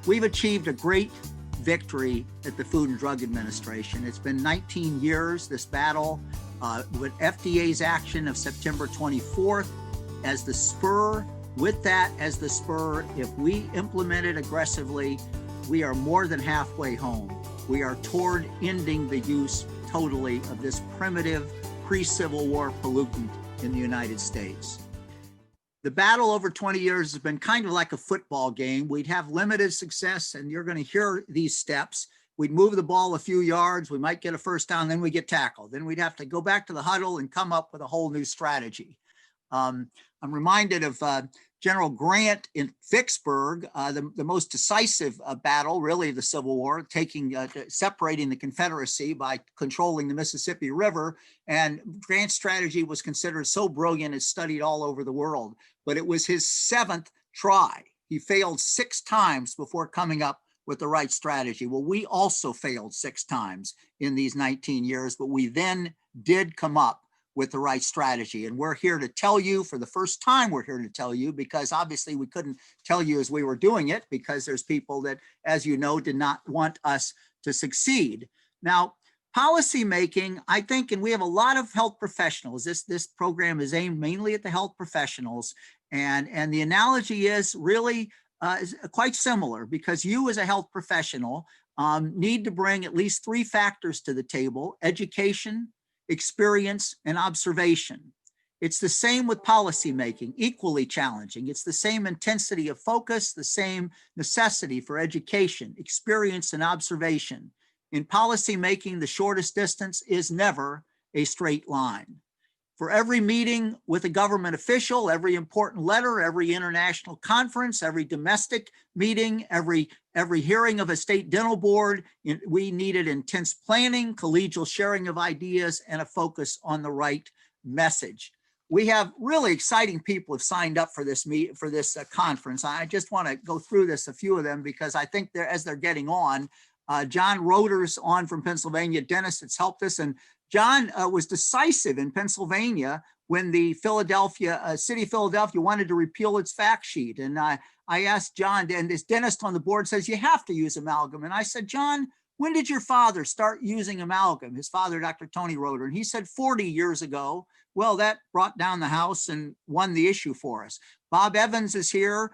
We've achieved a great victory at the Food and Drug Administration. It's been 19 years, this battle, with FDA's action of September 24th as the spur. With that as the spur, if we implement it aggressively, we are more than halfway home. We are toward ending the use totally of this primitive pre-Civil War pollutant in the United States. The battle over 20 years has been kind of like a football game. We'd have limited success, and you're going to hear these steps. We'd move the ball a few yards, we might get a first down, then we get tackled. Then we'd have to go back to the huddle and come up with a whole new strategy. I'm reminded of General Grant in Vicksburg, the most decisive battle, really, of the Civil War, separating the Confederacy by controlling the Mississippi River. And Grant's strategy was considered so brilliant, it's studied all over the world. But it was his 7th try. He failed 6 times before coming up with the right strategy. Well, we also failed 6 times in these 19 years, but we then did come up with the right strategy. And we're here to tell you, for the first time, we're here to tell you, because obviously we couldn't tell you as we were doing it, because there's people that, as you know, did not want us to succeed. Now, policy making, I think, and we have a lot of health professionals. This program is aimed mainly at the health professionals. And the analogy is really is quite similar, because you as a health professional need to bring at least 3 factors to the table: education, experience, and observation. It's the same with policymaking, equally challenging. It's the same intensity of focus, the same necessity for education, experience, and observation. In policymaking, the shortest distance is never a straight line. For every meeting with a government official, every important letter, every international conference, every domestic meeting, every hearing of a state dental board, we needed intense planning, collegial sharing of ideas, and a focus on the right message. We have really exciting people have signed up for this conference. I just want to go through this, a few of them, because I think as they're getting on. John Roeder's on from Pennsylvania, dentist that's helped us. And John was decisive in Pennsylvania when the city of Philadelphia wanted to repeal its fact sheet. And I asked John, and this dentist on the board says, you have to use amalgam. And I said, John, when did your father start using amalgam? His father, Dr. Tony Roeder. And he said 40 years ago. Well, that brought down the house and won the issue for us. Bob Evans is here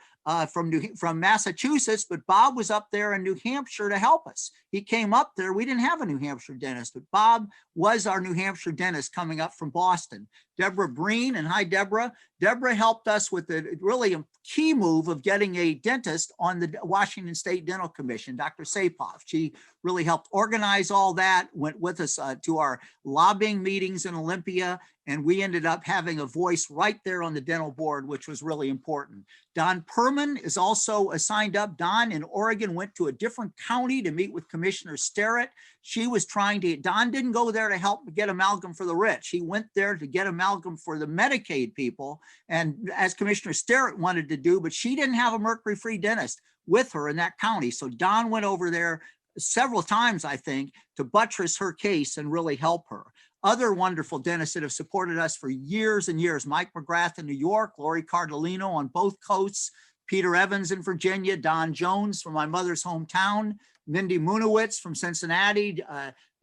from Massachusetts, but Bob was up there in New Hampshire to help us. He came up there. We didn't have a New Hampshire dentist, but Bob was our New Hampshire dentist coming up from Boston. Deborah Breen, and hi, Deborah. Deborah helped us with the really key move of getting a dentist on the Washington State Dental Commission, Dr. Sapoff. She really helped organize all that, went with us to our lobbying meetings in Olympia, and we ended up having a voice right there on the dental board, which was really important. Don Perman is also signed up. Don in Oregon went to a different county to meet with Commissioner Sterrett. Don didn't go there to help get amalgam for the rich. He went there to get amalgam for the Medicaid people, and as Commissioner Sterrett wanted to do, but she didn't have a mercury-free dentist with her in that county. So Don went over there several times, I think, to buttress her case and really help her. Other wonderful dentists that have supported us for years and years: Mike McGrath in New York, Lori Cardellino on both coasts, Peter Evans in Virginia, Don Jones from my mother's hometown, Mindy Munowitz from Cincinnati,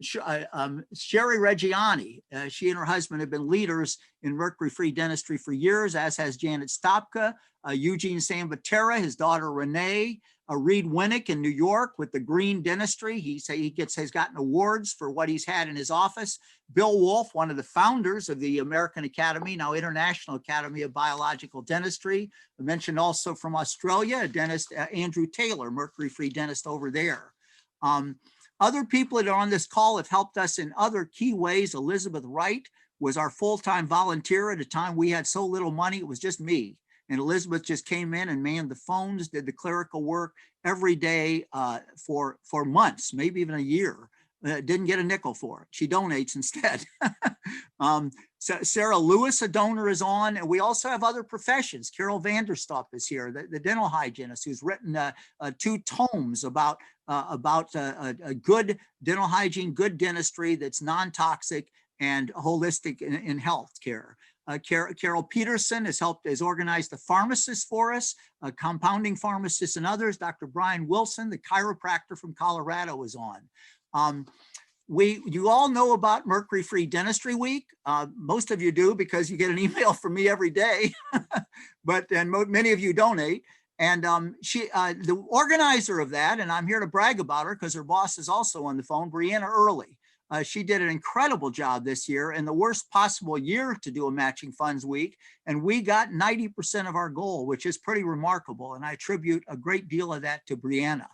Sherry Reggiani. She and her husband have been leaders in mercury-free dentistry for years, as has Janet Stopka, Eugene Sambatera, his daughter Renee, Reed Winnick in New York with the green dentistry. Has gotten awards for what he's had in his office. Bill Wolf, one of the founders of the American Academy, now International Academy of Biological Dentistry. I mentioned also from Australia, a dentist, Andrew Taylor, mercury-free dentist over there. Other people that are on this call have helped us in other key ways. Elizabeth Wright was our full-time volunteer at a time we had so little money. It was just me. And Elizabeth just came in and manned the phones, did the clerical work every day for months, maybe even a year. Didn't get a nickel for it. She donates instead. Sarah Lewis, a donor, is on. And we also have other professions. Carol Vanderstop is here, the dental hygienist, who's written 2 tomes about a good dental hygiene, good dentistry that's non-toxic and holistic in health care. Carol Peterson has organized the pharmacists for us, compounding pharmacists and others. Dr. Brian Wilson, the chiropractor from Colorado, is on. You all know about Mercury-Free Dentistry Week. Most of you do because you get an email from me every day, and many of you donate. And the organizer of that, and I'm here to brag about her because her boss is also on the phone, Brianna Early. She did an incredible job this year in the worst possible year to do a matching funds week. And we got 90% of our goal, which is pretty remarkable. And I attribute a great deal of that to Brianna.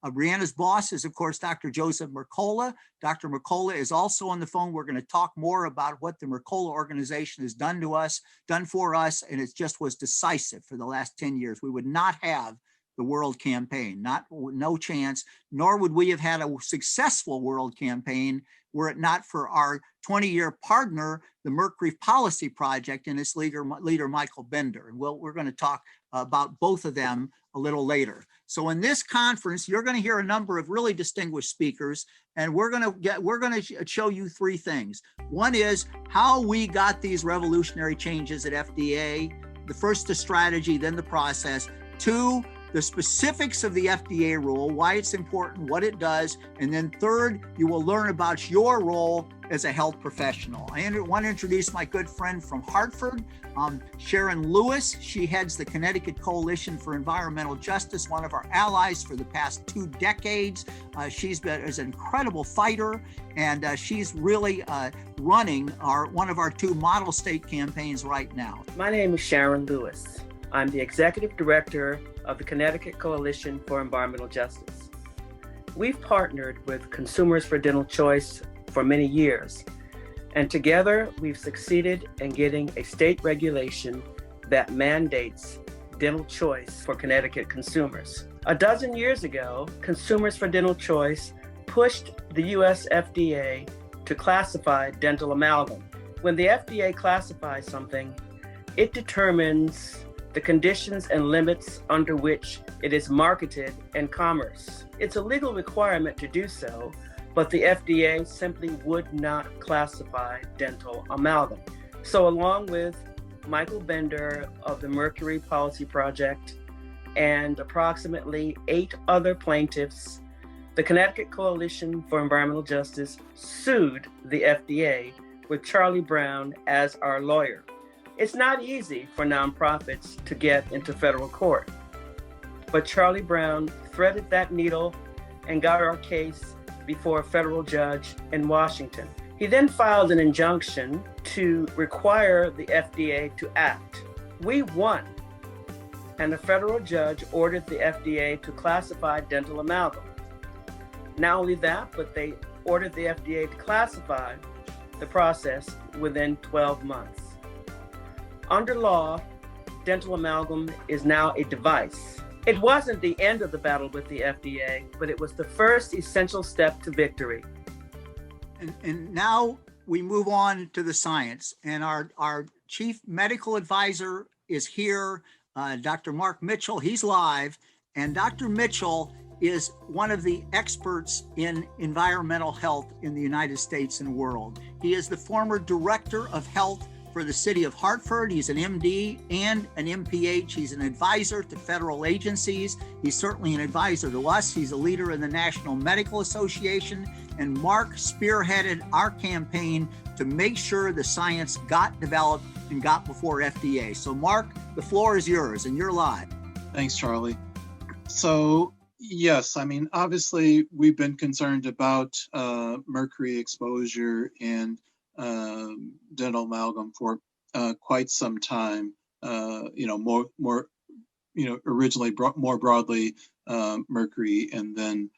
Brianna's boss is, of course, Dr. Joseph Mercola. Dr. Mercola is also on the phone. We're going to talk more about what the Mercola organization has done for us, and it just was decisive for the last 10 years. We would not have the World Campaign, no chance, nor would we have had a successful World Campaign were it not for our 20-year partner, the Mercury Policy Project, and its leader Michael Bender. And we're going to talk about both of them a little later. So in this conference, you're going to hear a number of really distinguished speakers, and we're going to show you three things. One is how we got these revolutionary changes at FDA. The first, the strategy, then the process. Two, the specifics of the FDA rule, why it's important, what it does. And then third, you will learn about your role as a health professional. I want to introduce my good friend from Hartford, Sharon Lewis. She heads the Connecticut Coalition for Environmental Justice, one of our allies for the past 2 decades. She's an incredible fighter, and she's really running one of our 2 model state campaigns right now. My name is Sharon Lewis. I'm the Executive Director of the Connecticut Coalition for Environmental Justice. We've partnered with Consumers for Dental Choice for many years, and together we've succeeded in getting a state regulation that mandates dental choice for Connecticut consumers. A dozen years ago, Consumers for Dental Choice pushed the US FDA to classify dental amalgam. When the FDA classifies something, it determines the conditions and limits under which it is marketed in commerce. It's a legal requirement to do so, but the FDA simply would not classify dental amalgam. So along with Michael Bender of the Mercury Policy Project and approximately 8 other plaintiffs, the Connecticut Coalition for Environmental Justice sued the FDA with Charlie Brown as our lawyer. It's not easy for nonprofits to get into federal court, but Charlie Brown threaded that needle and got our case before a federal judge in Washington. He then filed an injunction to require the FDA to act. We won, and the federal judge ordered the FDA to classify dental amalgam. Not only that, but they ordered the FDA to classify the process within 12 months. Under law, dental amalgam is now a device. It wasn't the end of the battle with the FDA, but it was the first essential step to victory. And now we move on to the science. And our chief medical advisor is here, Dr. Mark Mitchell. He's live. And Dr. Mitchell is one of the experts in environmental health in the United States and world. He is the former director of health for the city of Hartford. He's an MD and an MPH. He's an advisor to federal agencies. He's certainly an advisor to us. He's a leader in the National Medical Association. And Mark spearheaded our campaign to make sure the science got developed and got before FDA. So Mark, the floor is yours and you're live. Thanks, Charlie. So yes, I mean, obviously we've been concerned about mercury exposure and dental amalgam for quite some time. Originally more broadly mercury, and then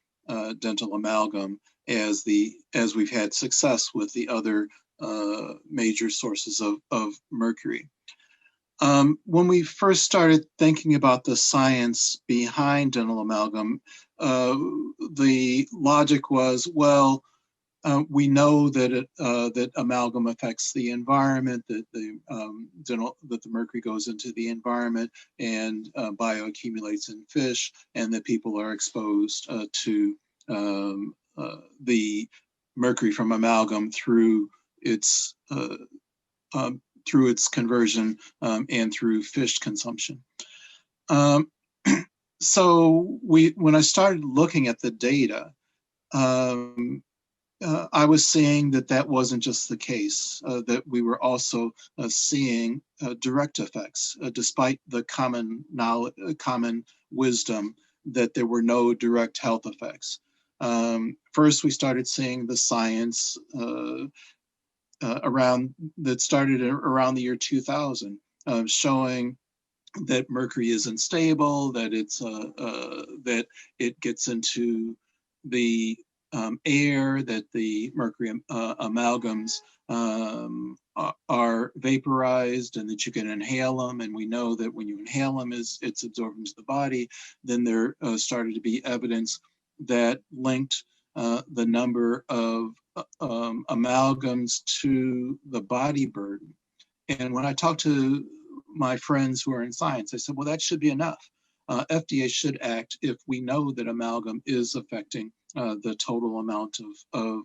dental amalgam as we've had success with the other major sources of mercury. When we first started thinking about the science behind dental amalgam, the logic was, well, we know that that amalgam affects the environment, that the mercury goes into the environment and bioaccumulates in fish, and that people are exposed to the mercury from amalgam through its through its conversion and through fish consumption. Um, so when I started looking at the data, I was seeing that that wasn't just the case, that we were also seeing direct effects, despite the common knowledge, common wisdom that there were no direct health effects. First, we started seeing the science that started around the year 2000, showing that mercury is unstable, that that it gets into the air, that the mercury amalgams are vaporized, and that you can inhale them. And we know that when you inhale them, it's absorbed into the body. Then there started to be evidence that linked the number of amalgams to the body burden. And when I talked to my friends who are in science, I said, well, that should be enough. FDA should act if we know that amalgam is affecting the total amount of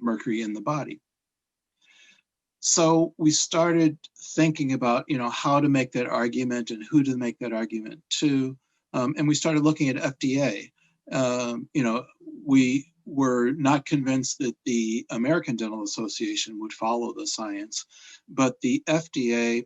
mercury in the body. So we started thinking about, how to make that argument and who to make that argument to. And we started looking at FDA. We were not convinced that the American Dental Association would follow the science, but the FDA,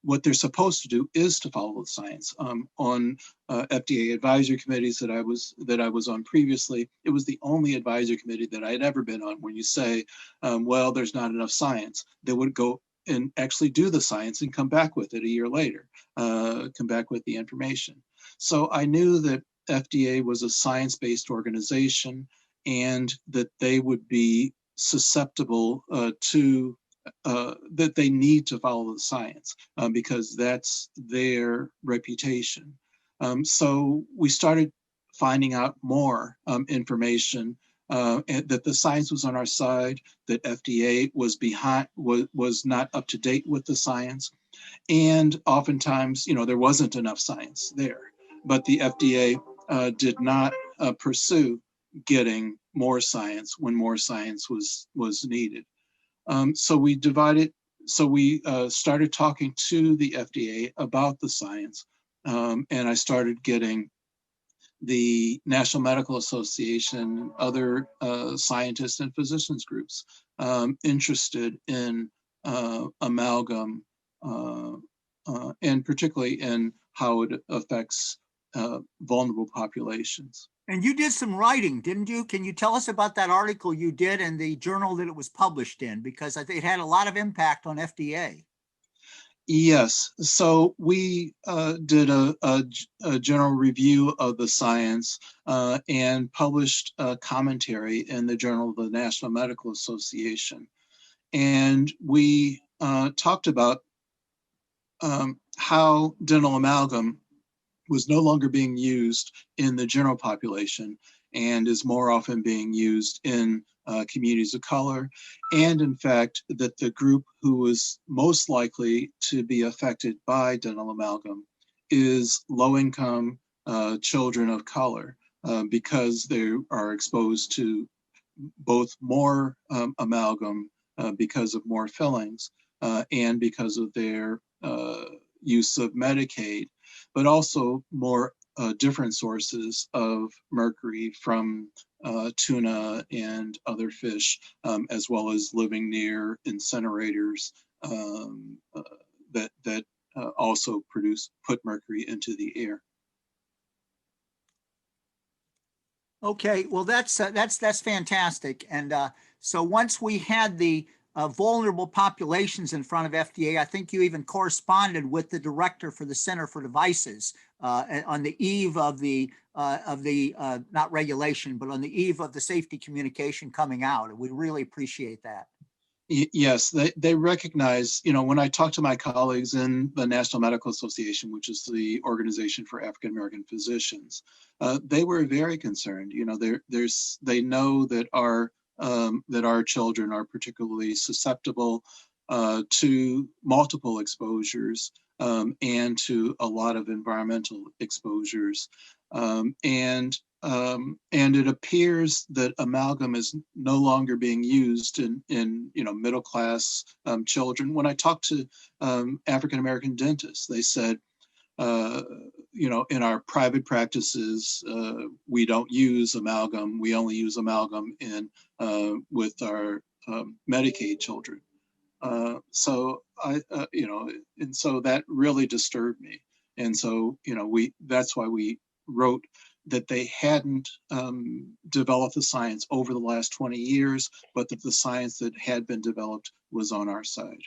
what they're supposed to do is to follow the science. On FDA advisory committees that I was on previously, it was the only advisory committee that I had ever been on. When you say, well, there's not enough science, they would go and actually do the science and come back with it a year later, come back with the information. So I knew that FDA was a science-based organization and that they would be susceptible to that they need to follow the science because that's their reputation. So we started finding out more information that the science was on our side, that FDA was was not up to date with the science, and oftentimes, there wasn't enough science there. But the FDA did not pursue getting more science when more science was needed. So we started talking to the FDA about the science, and I started getting the National Medical Association, other scientists and physicians groups interested in amalgam, and particularly in how it affects vulnerable populations. And you did some writing, didn't you? Can you tell us about that article you did and the journal that it was published in? Because I think it had a lot of impact on FDA. Yes, so we did a general review of the science and published a commentary in the Journal of the National Medical Association. And we talked about how dental amalgam was no longer being used in the general population and is more often being used in communities of color. And in fact, that the group who was most likely to be affected by dental amalgam is low-income children of color because they are exposed to both more amalgam because of more fillings and because of their use of Medicaid, but also more different sources of mercury from tuna and other fish, as well as living near incinerators that also put mercury into the air. Okay, well, that's fantastic. And so once we had the vulnerable populations in front of FDA, I think you even corresponded with the director for the Center for Devices on the eve of the not regulation, but on the eve of the safety communication coming out. And we really appreciate that. Yes, they recognize, when I talk to my colleagues in the National Medical Association, which is the organization for African American physicians, they were very concerned. They know that our children are particularly susceptible to multiple exposures and to a lot of environmental exposures. And and it appears that amalgam is no longer being used in middle class children. When I talked to African American dentists, they said, in our private practices, we don't use amalgam. We only use amalgam with our Medicaid children. So and so that really disturbed me. And so, that's why we wrote that they hadn't developed the science over the last 20 years, but that the science that had been developed was on our side.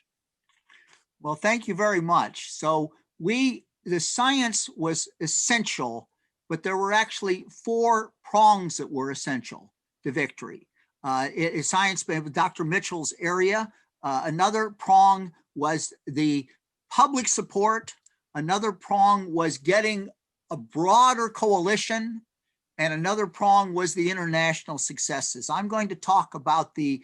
Well, thank you very much. So the science was essential, but there were actually 4 prongs that were essential to victory. Science with Dr. Mitchell's area. Another prong was the public support. Another prong was getting a broader coalition, and another prong was the international successes. I'm going to talk about the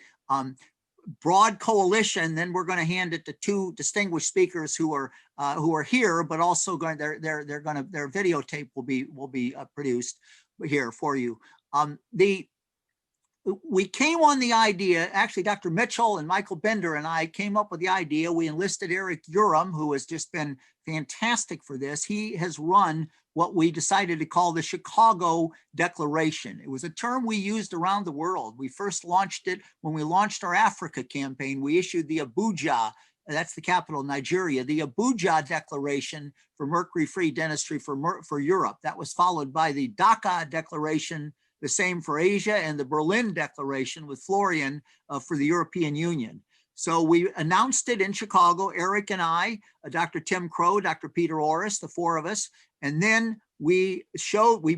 broad coalition, then we're going to hand it to 2 distinguished speakers who are here, but also their videotape will be produced here for you. We came on the idea, actually Dr. Mitchell and Michael Bender and I came up with the idea. We enlisted Eric Urim, who has just been fantastic for this. He has run what we decided to call the Chicago Declaration. It was a term we used around the world. We first launched it when we launched our Africa campaign. We issued the Abuja, that's the capital of Nigeria, the Abuja Declaration for Mercury-Free Dentistry for Europe. That was followed by the Dhaka Declaration, the same for Asia, and the Berlin Declaration with Florian for the European Union. So we announced it in Chicago, Eric and I, Dr. Tim Crow, Dr. Peter Orris, the 4 of us. And then we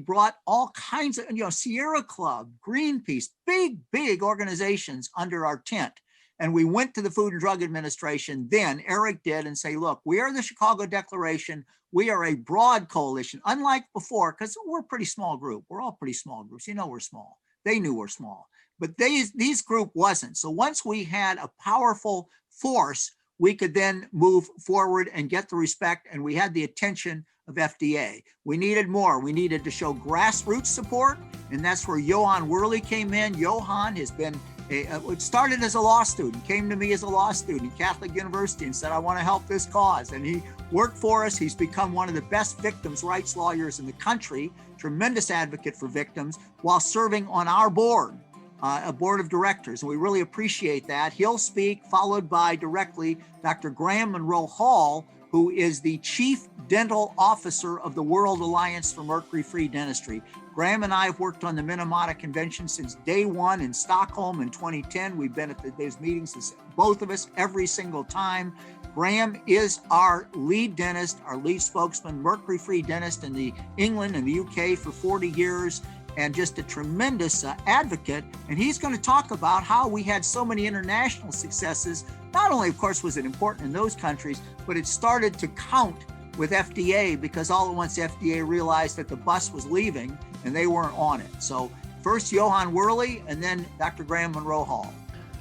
brought all kinds of, Sierra Club, Greenpeace, big organizations under our tent. And we went to the Food and Drug Administration, then Eric did, and say, look, we are the Chicago Declaration. We are a broad coalition, unlike before, because we're a pretty small group. We're all pretty small groups. We're small. They knew we're small. But these group wasn't. So once we had a powerful force, we could then move forward and get the respect, and we had the attention of FDA. We needed more. We needed to show grassroots support, and that's where Johan Worley came in. Johan has been, it started as a law student, came to me as a law student at Catholic University and said, I want to help this cause. And he worked for us. He's become one of the best victims' rights lawyers in the country, tremendous advocate for victims, while serving on our board. A board of directors, and we really appreciate that. He'll speak, followed by directly Dr. Graham Monroe Hall, who is the Chief Dental Officer of the World Alliance for Mercury-Free Dentistry. Graham and I have worked on the Minamata Convention since day 1 in Stockholm in 2010. We've been at those meetings, both of us, every single time. Graham is our lead dentist, our lead spokesman, Mercury-Free dentist in the England and the UK for 40 years. And just a tremendous advocate. And he's going to talk about how we had so many international successes. Not only, of course, was it important in those countries, but it started to count with FDA because all at once FDA realized that the bus was leaving and they weren't on it. So first Johan Worley and then Dr. Graham Monroe Hall.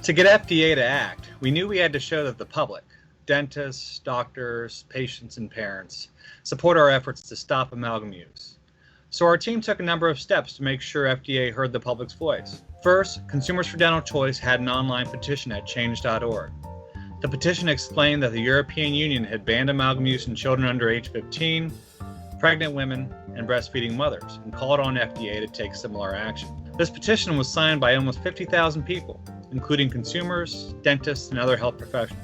To get FDA to act, we knew we had to show that the public, dentists, doctors, patients, and parents, support our efforts to stop amalgam use. So our team took a number of steps to make sure FDA heard the public's voice. First, Consumers for Dental Choice had an online petition at change.org. The petition explained that the European Union had banned amalgam use in children under age 15, pregnant women, and breastfeeding mothers, and called on FDA to take similar action. This petition was signed by almost 50,000 people, including consumers, dentists, and other health professionals.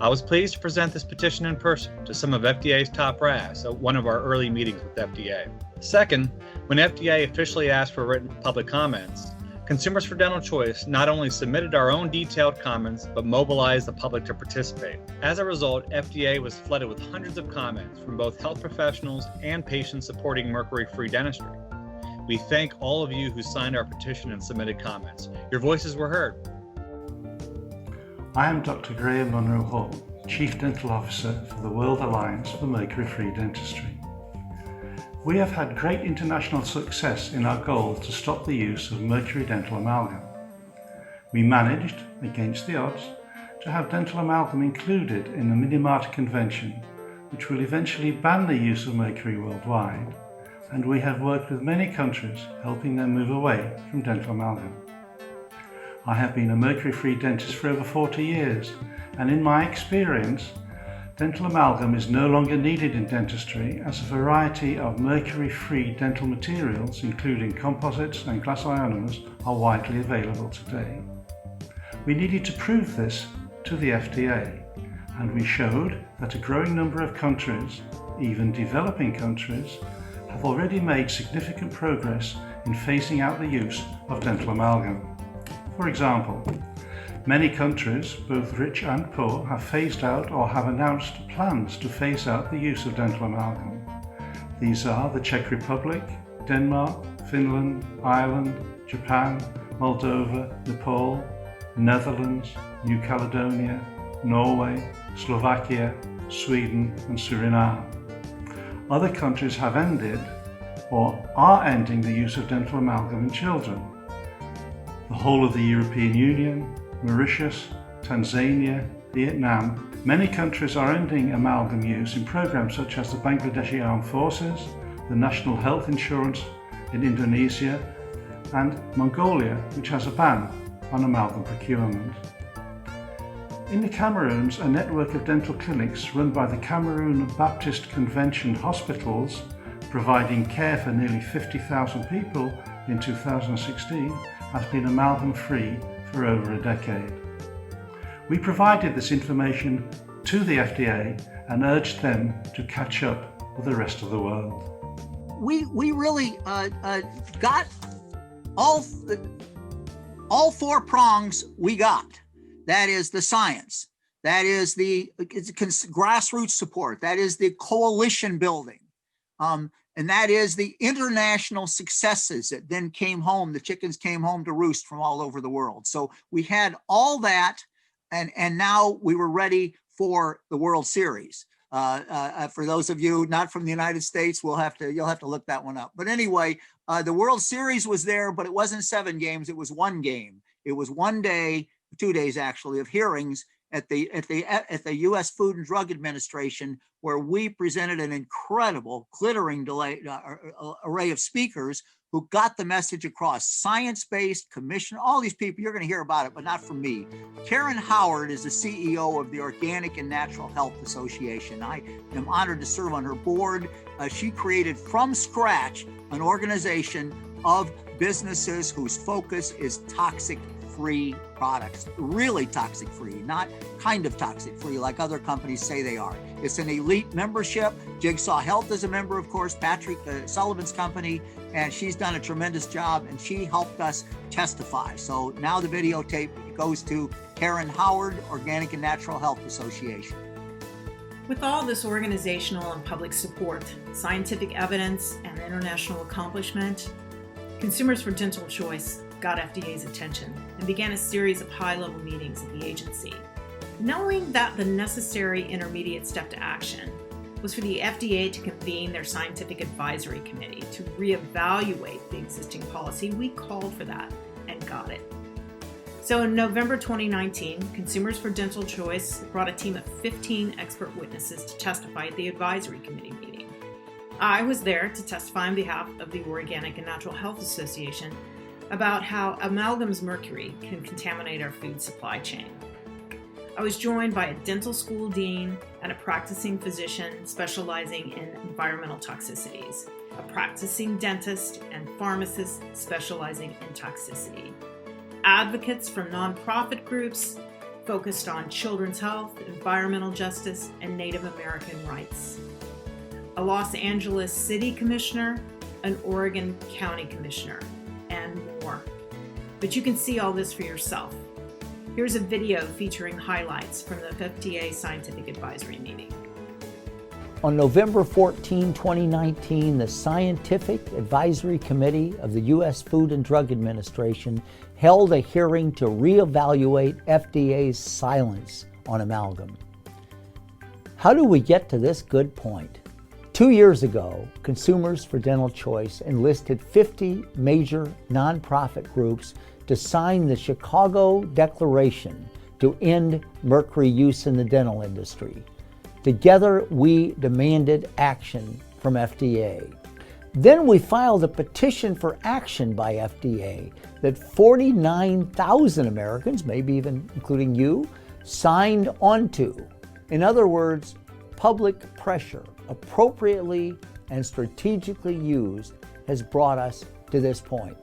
I was pleased to present this petition in person to some of FDA's top brass at one of our early meetings with FDA. Second, when FDA officially asked for written public comments, Consumers for Dental Choice not only submitted our own detailed comments, but mobilized the public to participate. As a result, FDA was flooded with hundreds of comments from both health professionals and patients supporting mercury-free dentistry. We thank all of you who signed our petition and submitted comments. Your voices were heard. I am Dr. Graham Monroe Hall, Chief Dental Officer for the World Alliance for Mercury-Free Dentistry. We have had great international success in our goal to stop the use of mercury dental amalgam. We managed, against the odds, to have dental amalgam included in the Minamata Convention, which will eventually ban the use of mercury worldwide, and we have worked with many countries helping them move away from dental amalgam. I have been a mercury-free dentist for over 40 years, and in my experience, dental amalgam is no longer needed in dentistry as a variety of mercury-free dental materials, including composites and glass ionomers, are widely available today. We needed to prove this to the FDA, and we showed that a growing number of countries, even developing countries, have already made significant progress in phasing out the use of dental amalgam. For example, many countries, both rich and poor, have phased out or have announced plans to phase out the use of dental amalgam. These are the Czech Republic, Denmark, Finland, Ireland, Japan, Moldova, Nepal, Netherlands, New Caledonia, Norway, Slovakia, Sweden and Suriname. Other countries have ended or are ending the use of dental amalgam in children. The whole of the European Union, Mauritius, Tanzania, Vietnam, many countries are ending amalgam use in programs such as the Bangladeshi Armed Forces, the National Health Insurance in Indonesia, and Mongolia, which has a ban on amalgam procurement. In the Cameroons, a network of dental clinics run by the Cameroon Baptist Convention Hospitals, providing care for nearly 50,000 people in 2016, has been amalgam-free for over a decade. We provided this information to the FDA and urged them to catch up with the rest of the world. We really got all four prongs we got. That is the science, that is the grassroots support, that is the coalition building, and that is the international successes that then came home. The chickens came home to roost from all over the world. So we had all that, and now we were ready for the World Series. For those of you not from the United States, you'll have to look that one up. But anyway, the World Series was there, but it wasn't 7 games. It was 1 game. It was 1 day, 2 days actually, of hearings at the U.S. Food and Drug Administration, where we presented an incredible, glittering array of speakers who got the message across. Science-based commission, all these people, you're going to hear about it, but not from me. Karen Howard is the CEO of the Organic and Natural Health Association. I am honored to serve on her board. She created from scratch an organization of businesses whose focus is toxic-free products, really toxic-free, not kind of toxic-free like other companies say they are. It's an elite membership. Jigsaw Health is a member, of course, Patrick Sullivan's company, and she's done a tremendous job, and she helped us testify. So now the videotape goes to Karen Howard, Organic and Natural Health Association. With all this organizational and public support, scientific evidence, and international accomplishment, Consumers for Dental Choice got FDA's attention and began a series of high-level meetings at the agency. Knowing that the necessary intermediate step to action was for the FDA to convene their Scientific Advisory Committee to reevaluate the existing policy, we called for that and got it. So in November 2019, Consumers for Dental Choice brought a team of 15 expert witnesses to testify at the Advisory Committee meeting. I was there to testify on behalf of the Organic and Natural Health Association about how amalgam's mercury can contaminate our food supply chain. I was joined by a dental school dean and a practicing physician specializing in environmental toxicities, a practicing dentist and pharmacist specializing in toxicity, advocates from nonprofit groups focused on children's health, environmental justice, and Native American rights, a Los Angeles City Commissioner, an Oregon County Commissioner, and more. But you can see all this for yourself. Here's a video featuring highlights from the FDA Scientific Advisory Meeting. On November 14, 2019, the Scientific Advisory Committee of the U.S. Food and Drug Administration held a hearing to reevaluate FDA's silence on amalgam. How do we get to this good point? 2 years ago, Consumers for Dental Choice enlisted 50 major nonprofit groups to sign the Chicago Declaration to end mercury use in the dental industry. Together, we demanded action from FDA. Then we filed a petition for action by FDA that 49,000 Americans, maybe even including you, signed onto. In other words, public pressure, appropriately and strategically used, has brought us to this point.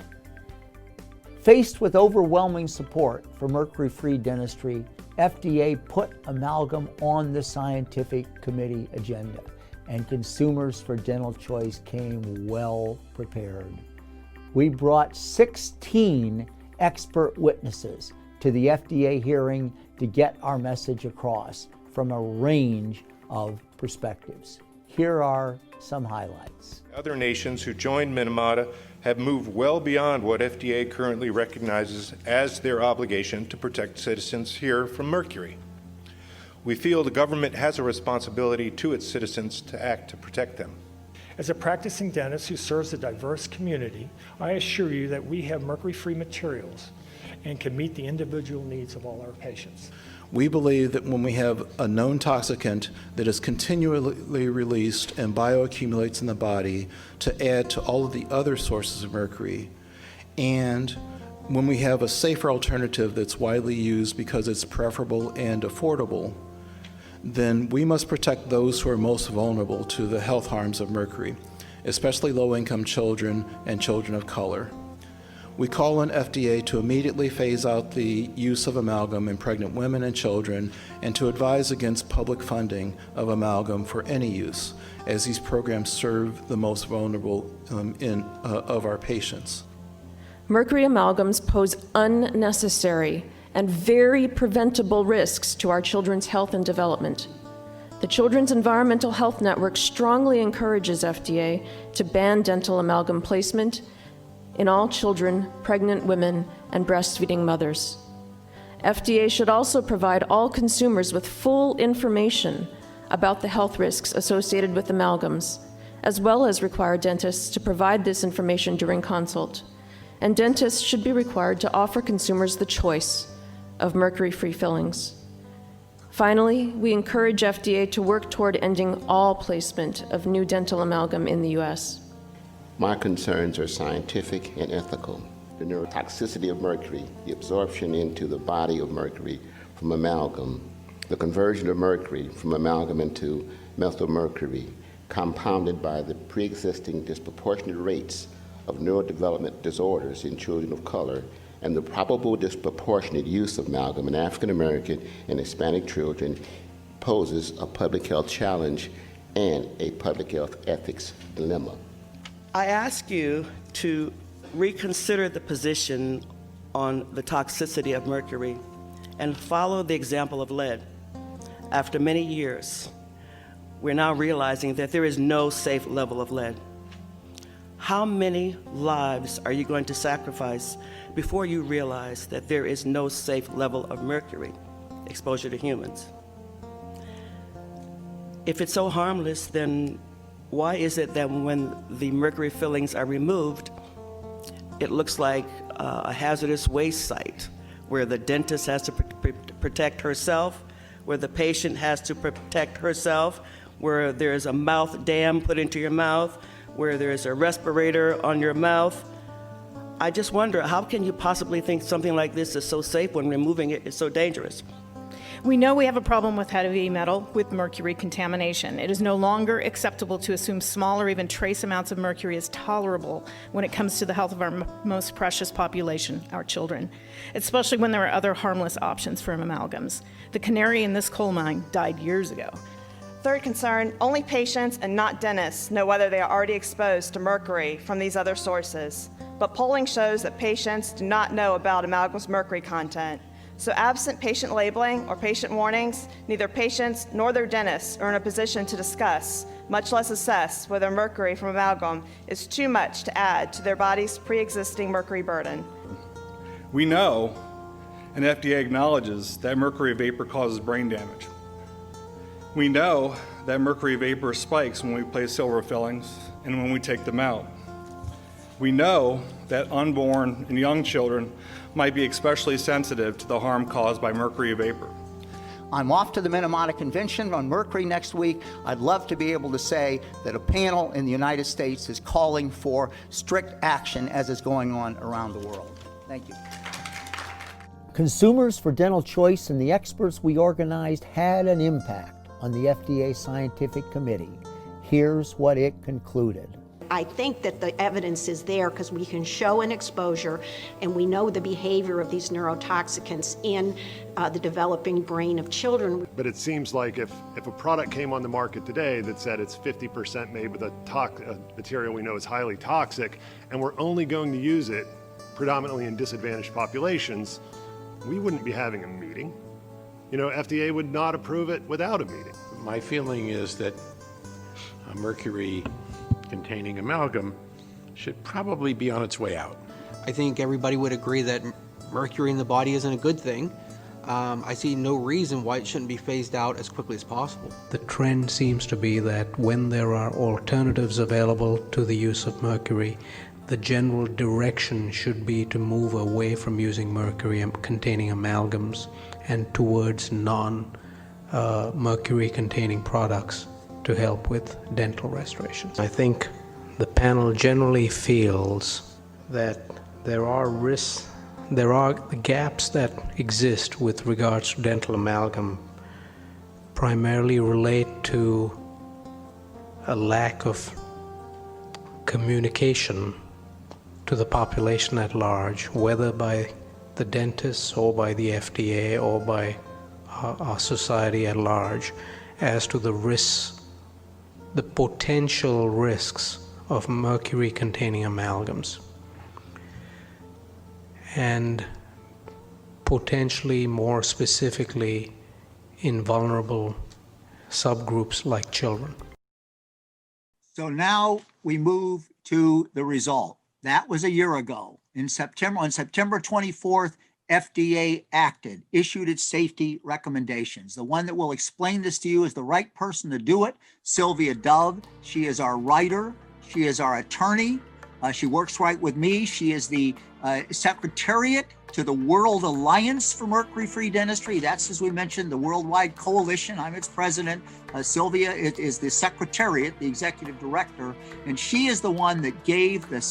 Faced with overwhelming support for mercury-free dentistry, FDA put amalgam on the scientific committee agenda, and Consumers for Dental Choice came well prepared. We brought 16 expert witnesses to the FDA hearing to get our message across from a range of perspectives. Here are some highlights. Other nations who joined Minamata have moved well beyond what FDA currently recognizes as their obligation to protect citizens here from mercury. We feel the government has a responsibility to its citizens to act to protect them. As a practicing dentist who serves a diverse community, I assure you that we have mercury-free materials and can meet the individual needs of all our patients. We believe that when we have a known toxicant that is continually released and bioaccumulates in the body to add to all of the other sources of mercury, and when we have a safer alternative that's widely used because it's preferable and affordable, then we must protect those who are most vulnerable to the health harms of mercury, especially low-income children and children of color. We call on FDA to immediately phase out the use of amalgam in pregnant women and children and to advise against public funding of amalgam for any use, as these programs serve the most vulnerable of our patients. Mercury amalgams pose unnecessary and very preventable risks to our children's health and development. The Children's Environmental Health Network strongly encourages FDA to ban dental amalgam placement in all children, pregnant women, and breastfeeding mothers. FDA should also provide all consumers with full information about the health risks associated with amalgams, as well as require dentists to provide this information during consult. And dentists should be required to offer consumers the choice of mercury-free fillings. Finally, we encourage FDA to work toward ending all placement of new dental amalgam in the U.S. My concerns are scientific and ethical. The neurotoxicity of mercury, the absorption into the body of mercury from amalgam, the conversion of mercury from amalgam into methylmercury, compounded by the pre-existing disproportionate rates of neurodevelopment disorders in children of color, and the probable disproportionate use of amalgam in African American and Hispanic children poses a public health challenge and a public health ethics dilemma. I ask you to reconsider the position on the toxicity of mercury and follow the example of lead. After many years, we're now realizing that there is no safe level of lead. How many lives are you going to sacrifice before you realize that there is no safe level of mercury exposure to humans? If it's so harmless, then why is it that when the mercury fillings are removed, it looks like a hazardous waste site where the dentist has to protect herself, where the patient has to protect herself, where there's a mouth dam put into your mouth, where there's a respirator on your mouth? I just wonder, how can you possibly think something like this is so safe when removing it is so dangerous? We know we have a problem with heavy metal with mercury contamination. It is no longer acceptable to assume small or even trace amounts of mercury is tolerable when it comes to the health of our most precious population, our children, especially when there are other harmless options for amalgams. The canary in this coal mine died years ago. Third concern, only patients and not dentists know whether they are already exposed to mercury from these other sources. But polling shows that patients do not know about amalgam's mercury content. So absent patient labeling or patient warnings, neither patients nor their dentists are in a position to discuss, much less assess, whether mercury from amalgam is too much to add to their body's pre-existing mercury burden. We know, and FDA acknowledges, that mercury vapor causes brain damage. We know that mercury vapor spikes when we place silver fillings and when we take them out. We know that unborn and young children might be especially sensitive to the harm caused by mercury vapor. I'm off to the Minamata Convention on Mercury next week. I'd love to be able to say that a panel in the United States is calling for strict action as is going on around the world. Thank you. Consumers for Dental Choice and the experts we organized had an impact on the FDA Scientific Committee. Here's what it concluded. I think that the evidence is there because we can show an exposure and we know the behavior of these neurotoxicants in the developing brain of children. But it seems like if a product came on the market today that said it's 50% made with a material we know is highly toxic, and we're only going to use it predominantly in disadvantaged populations, we wouldn't be having a meeting. You know, FDA would not approve it without a meeting. My feeling is that mercury-containing amalgam should probably be on its way out. I think everybody would agree that mercury in the body isn't a good thing. I see no reason why it shouldn't be phased out as quickly as possible. The trend seems to be that when there are alternatives available to the use of mercury, the general direction should be to move away from using mercury-containing amalgams and towards non-mercury-containing products to help with dental restorations. I think the panel generally feels that there are risks, there are gaps that exist with regards to dental amalgam, primarily relate to a lack of communication to the population at large, whether by the dentists or by the FDA or by our society at large, as to the risks, the potential risks of mercury-containing amalgams, and potentially more specifically in vulnerable subgroups like children. So now we move to the result. That was a year ago. On September 24th, FDA acted, issued its safety recommendations. The one that will explain this to you is the right person to do it, Sylvia Dove. She is our writer. She is our attorney. She works right with me. She is the secretariat to the World Alliance for Mercury-Free Dentistry. That's, as we mentioned, the worldwide coalition. I'm its president. Sylvia is the secretariat, the executive director, and she is the one that gave that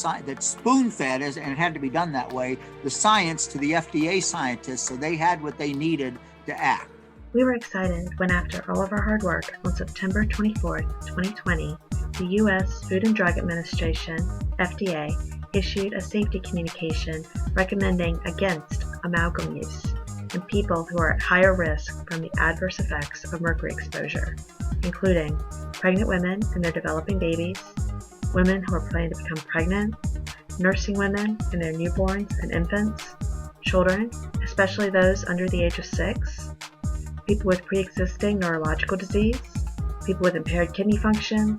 spoon-fed, and it had to be done that way, the science to the FDA scientists, so they had what they needed to act. We were excited when, after all of our hard work, on September 24th, 2020, the U.S. Food and Drug Administration, FDA, issued a safety communication recommending against amalgam use in people who are at higher risk from the adverse effects of mercury exposure, including pregnant women and their developing babies, women who are planning to become pregnant, nursing women and their newborns and infants, children, especially those under the age of 6, people with pre-existing neurological disease, people with impaired kidney function,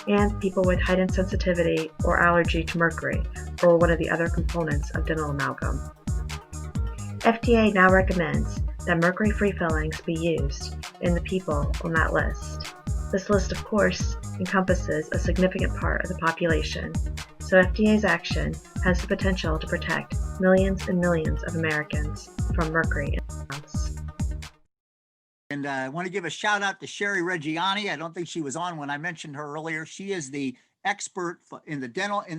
and people with heightened sensitivity or allergy to mercury or one of the other components of dental amalgam. FDA now recommends that mercury-free fillings be used in the people on that list. This list, of course, encompasses a significant part of the population, so FDA's action has the potential to protect millions and millions of Americans from mercury imbalance. And I want to give a shout out to Sherry Reggiani. I don't think she was on when I mentioned her earlier. She is the expert in the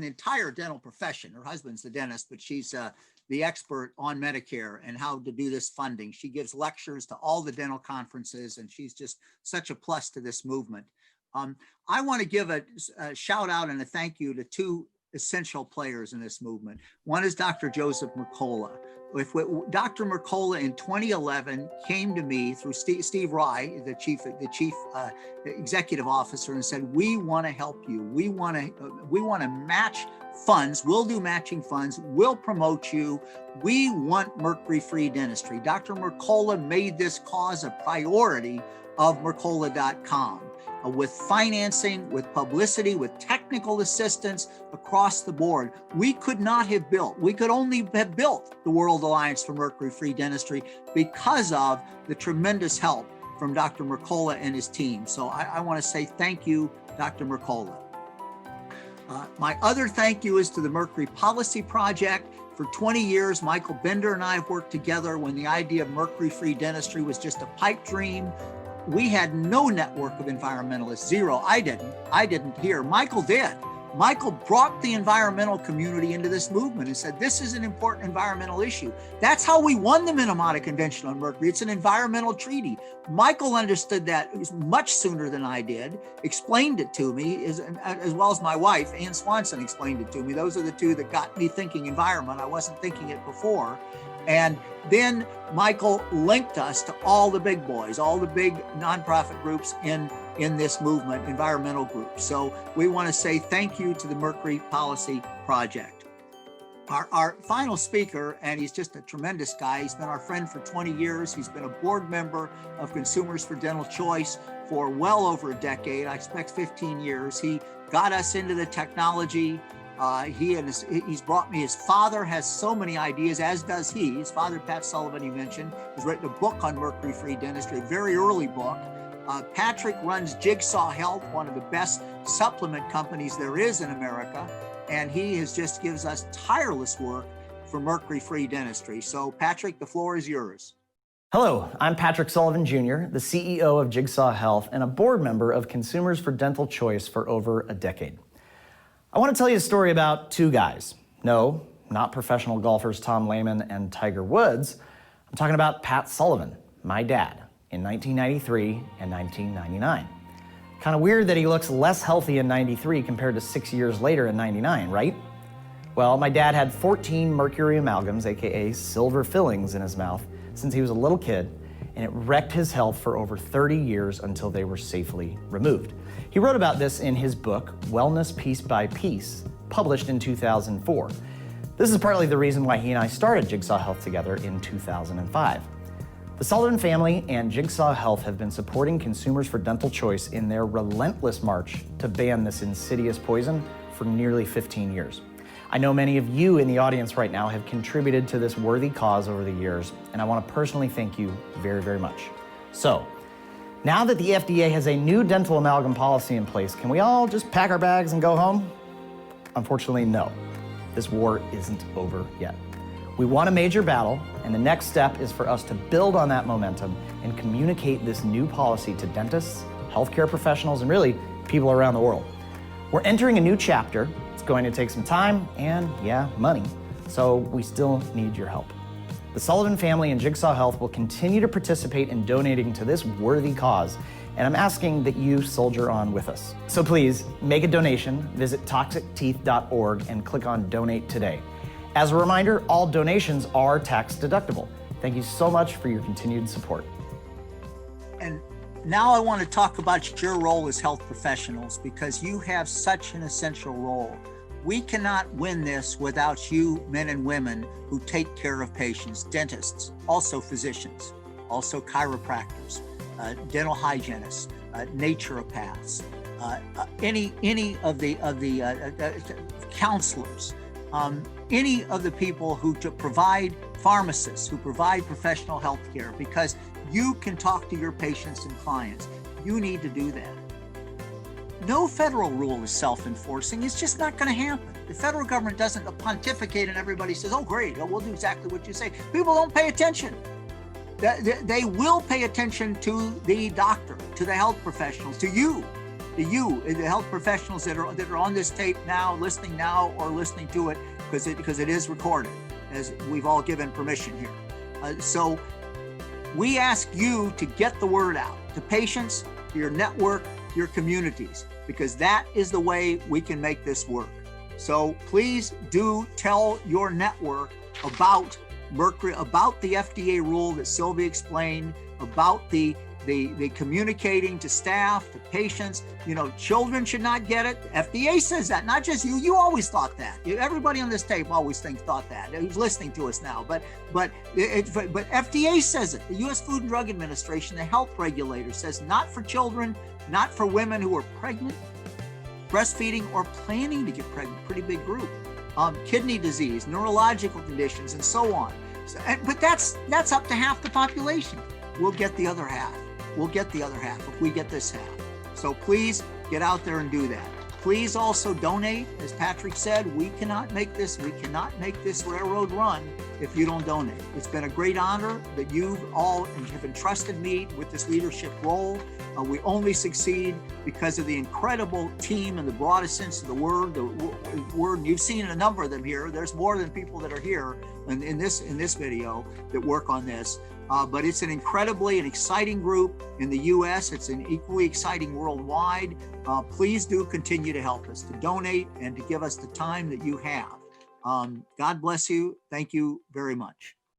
entire dental profession. Her husband's the dentist, but she's the expert on Medicare and how to do this funding. She gives lectures to all the dental conferences, and she's just such a plus to this movement. I want to give a shout out and a thank you to two essential players in this movement. One is Dr. Joseph Mercola. Dr. Mercola in 2011 came to me through Steve Rye, the chief executive officer, and said, "We want to help you. We want to match funds. We'll do matching funds. We'll promote you. We want mercury-free dentistry." Dr. Mercola made this cause a priority of Mercola.com. With financing, with publicity, with technical assistance across the board. We could only have built the World Alliance for Mercury-Free Dentistry because of the tremendous help from Dr. Mercola and his team. So I want to say thank you, Dr. Mercola. My other thank you is to the Mercury Policy Project for For 20 years, Michael Bender and I have worked together when the idea of mercury-free dentistry was just a pipe dream. We had no network of environmentalists, zero. I didn't hear. Michael did. Michael brought the environmental community into this movement and said, this is an important environmental issue. That's how we won the Minamata Convention on Mercury. It's an environmental treaty. Michael understood that much sooner than I did, explained it to me, as well as my wife, Ann Swanson, explained it to me. Those are the two that got me thinking environment. I wasn't thinking it before. And then Michael linked us to all the big boys, all the big nonprofit groups in this movement, environmental groups. So we want to say thank you to the Mercury Policy Project. Our final speaker, and he's just a tremendous guy. He's been our friend for 20 years. He's been a board member of Consumers for Dental Choice for well over a decade. I expect 15 years. He got us into the technology. He's brought me, his father has so many ideas, as does he. His father, Pat Sullivan, he mentioned, has written a book on mercury-free dentistry, a very early book. Patrick runs Jigsaw Health, one of the best supplement companies there is in America, and he just gives us tireless work for mercury-free dentistry. So Patrick, the floor is yours. Hello, I'm Patrick Sullivan Jr., the CEO of Jigsaw Health and a board member of Consumers for Dental Choice for over a decade. I want to tell you a story about two guys. No, not professional golfers Tom Lehman and Tiger Woods. I'm talking about Pat Sullivan, my dad, in 1993 and 1999. Kind of weird that he looks less healthy in 93 compared to 6 years later in 99, right? Well, my dad had 14 mercury amalgams, aka silver fillings, in his mouth since he was a little kid, and it wrecked his health for over 30 years until they were safely removed. He wrote about this in his book, Wellness Piece by Piece, published in 2004. This is partly the reason why he and I started Jigsaw Health together in 2005. The Sullivan family and Jigsaw Health have been supporting Consumers for Dental Choice in their relentless march to ban this insidious poison for nearly 15 years. I know many of you in the audience right now have contributed to this worthy cause over the years, and I want to personally thank you very, very much. So, now that the FDA has a new dental amalgam policy in place, can we all just pack our bags and go home? Unfortunately, no. This war isn't over yet. We won a major battle, and the next step is for us to build on that momentum and communicate this new policy to dentists, healthcare professionals, and really people around the world. We're entering a new chapter. It's going to take some time and, yeah, money, so we still need your help. The Sullivan family and Jigsaw Health will continue to participate in donating to this worthy cause, and I'm asking that you soldier on with us. So please, make a donation, visit toxicteeth.org and click on Donate Today. As a reminder, all donations are tax deductible. Thank you so much for your continued support. And now I want to talk about your role as health professionals, because you have such an essential role. We cannot win this without you, men and women who take care of patients, dentists, also physicians, also chiropractors, dental hygienists, naturopaths, any of the counselors, any of the people who provide, pharmacists who provide professional health care, because you can talk to your patients and clients. You need to do that. No federal rule is self-enforcing. It's just not going to happen. The federal government doesn't pontificate and everybody says, oh, great, we'll do exactly what you say. People don't pay attention. They will pay attention to the doctor, to the health professionals, to you, the health professionals that are on this tape now, listening now, or listening to it because it is recorded, as we've all given permission here. So we ask you to get the word out to patients, to your network, to your communities, because that is the way we can make this work. So please do tell your network about mercury, about the FDA rule that Sylvia explained, about the communicating to staff, to patients. You know, children should not get it. FDA says that, not just you. You always thought that. Everybody on this tape always thought that. Who's listening to us now? But FDA says it. The U.S. Food and Drug Administration, the health regulator, says not for children, not for women who are pregnant, breastfeeding, or planning to get pregnant. Pretty big group. Kidney disease, neurological conditions, and so on. But that's up to half the population. We'll get the other half. We'll get the other half if we get this half. So please get out there and do that. Please also donate. As Patrick said, we cannot make this railroad run if you don't donate. It's been a great honor that you all have entrusted me with this leadership role. We only succeed because of the incredible team in the broadest sense of the word. You've seen a number of them here. There's more than people that are here in this video that work on this. But it's an incredibly and exciting group in the U.S. It's an equally exciting worldwide. Please do continue to help us, to donate and to give us the time that you have. God bless you. Thank you very much.